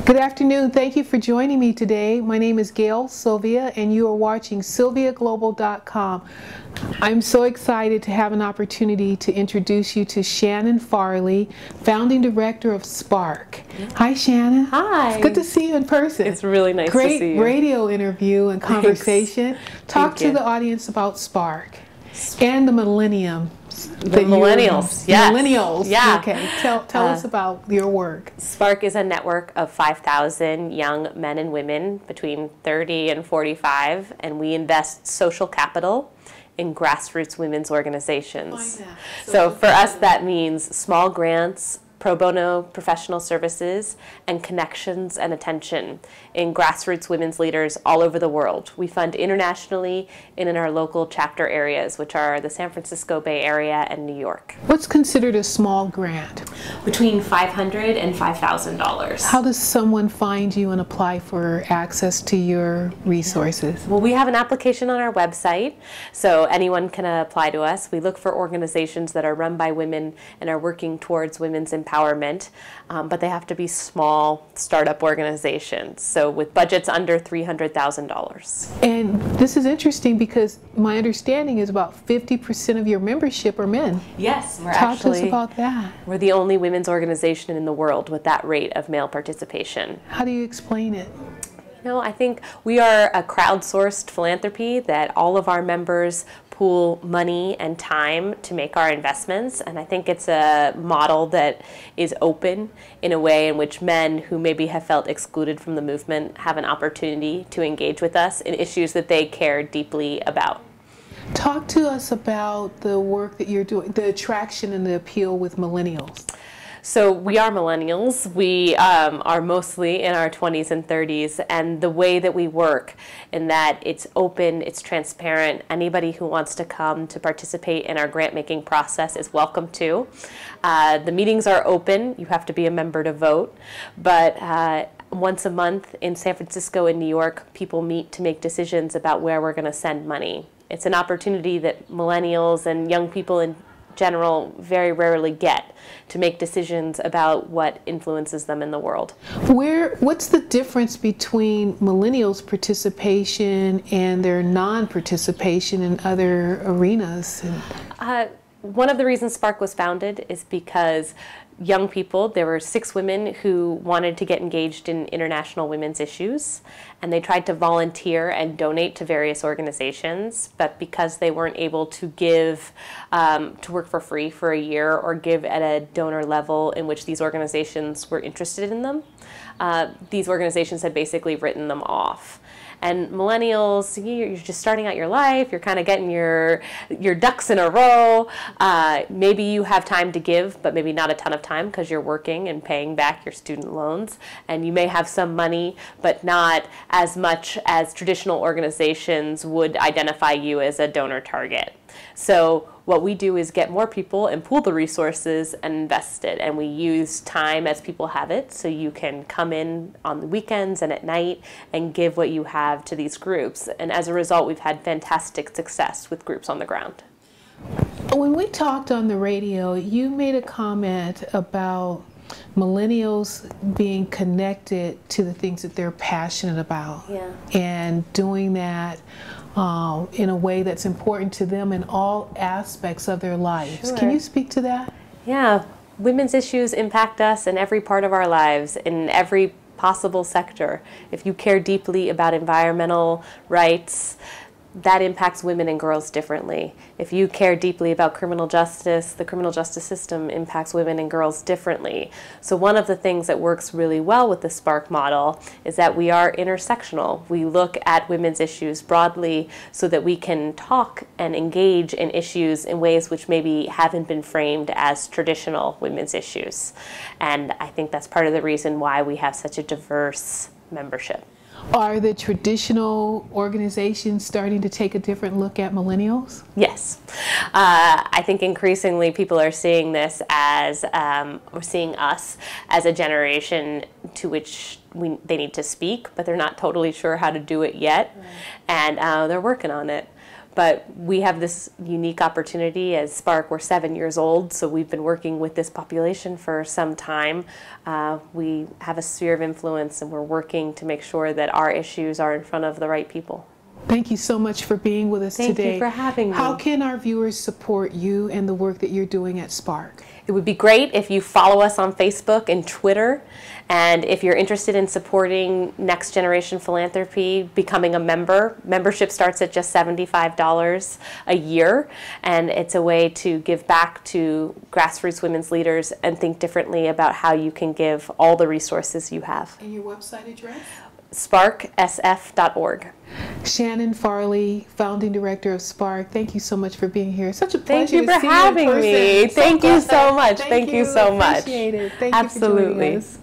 Good afternoon. Thank you for joining me today. My name is Gael Sylvia, and you are watching SylviaGlobal.com. I'm so excited to have an opportunity to introduce you to Shannon Farley, founding director of Spark. Hi, Shannon. Hi. It's good to see you in person. It's really nice to see you. Great radio interview and conversation. Talk to the audience about Spark and the Millennium. The Millennials, yes. Millennials, yeah. Okay. Tell us about your work. Spark is a network of 5,000 young men and women between 30 and 45, and we invest social capital in grassroots women's organizations. So for us, that means small grants, pro bono professional services, and connections and attention in grassroots women's leaders all over the world. We fund internationally and in our local chapter areas, which are the San Francisco Bay Area and New York. What's considered a small grant? Between $500 and $5,000. How does someone find you and apply for access to your resources? Well, we have an application on our website, so anyone can apply to us. We look for organizations that are run by women and are working towards women's empowerment, but they have to be small startup organizations, so with budgets under $300,000. And this is interesting because my understanding is about 50% of your membership are men. Yes, Talk to us about that. We're the only women's organization in the world with that rate of male participation. How do you explain it? I think we are a crowdsourced philanthropy that all of our members pool money and time to make our investments, and I think it's a model that is open in a way in which men who maybe have felt excluded from the movement have an opportunity to engage with us in issues that they care deeply about. Talk to us about the work that you're doing, the attraction and the appeal with millennials. So we are millennials. We are mostly in our 20s and 30s, and the way that we work in that it's open, it's transparent. Anybody who wants to come to participate in our grant making process is welcome to. The meetings are open. You have to be a member to vote, but once a month in San Francisco and New York, people meet to make decisions about where we're going to send money. It's an opportunity that millennials and young people in general very rarely get to make decisions about what influences them in the world. What's the difference between millennials' participation and their non-participation in other arenas? One of the reasons Spark was founded is because young people, there were 6 women who wanted to get engaged in international women's issues, and they tried to volunteer and donate to various organizations, but because they weren't able to give, to work for free for a year or give at a donor level in which these organizations were interested in them, these organizations had basically written them off. And millennials, you're just starting out your life, you're kind of getting your ducks in a row. Maybe you have time to give, but maybe not a ton of time because you're working and paying back your student loans. And you may have some money, but not as much as traditional organizations would identify you as a donor target. So what we do is get more people and pool the resources and invest it. And we use time as people have it, so you can come in on the weekends and at night and give what you have to these groups. And as a result, we've had fantastic success with groups on the ground. When we talked on the radio, you made a comment about millennials being connected to the things that they're passionate about, and doing that in a way that's important to them in all aspects of their lives. Can you speak to that? Yeah, women's issues impact us in every part of our lives, in every possible sector. If you care deeply about environmental rights, that impacts women and girls differently. If you care deeply about criminal justice, the criminal justice system impacts women and girls differently. So one of the things that works really well with the Spark model is that we are intersectional. We look at women's issues broadly so that we can talk and engage in issues in ways which maybe haven't been framed as traditional women's issues. And I think that's part of the reason why we have such a diverse membership. Are the traditional organizations starting to take a different look at millennials? Yes. I think increasingly people are seeing this as, or seeing us as a generation to which they need to speak, but they're not totally sure how to do it yet. And they're working on it. But we have this unique opportunity as Spark. We're 7 years old, so we've been working with this population for some time. We have a sphere of influence, and we're working to make sure that our issues are in front of the right people. Thank you so much for being with us today. Thank you for having me. How can our viewers support you and the work that you're doing at Spark? It would be great if you follow us on Facebook and Twitter. And if you're interested in supporting Next Generation Philanthropy, becoming a member, membership starts at just $75 a year. And it's a way to give back to grassroots women's leaders and think differently about how you can give all the resources you have. And your website address? sparksf.org. Shannon Farley, founding director of Spark, thank you so much for being here. Such a pleasure. Thank you for having me. Thank you so much. Thank you so much. Appreciate it. Thank Absolutely. you for joining us.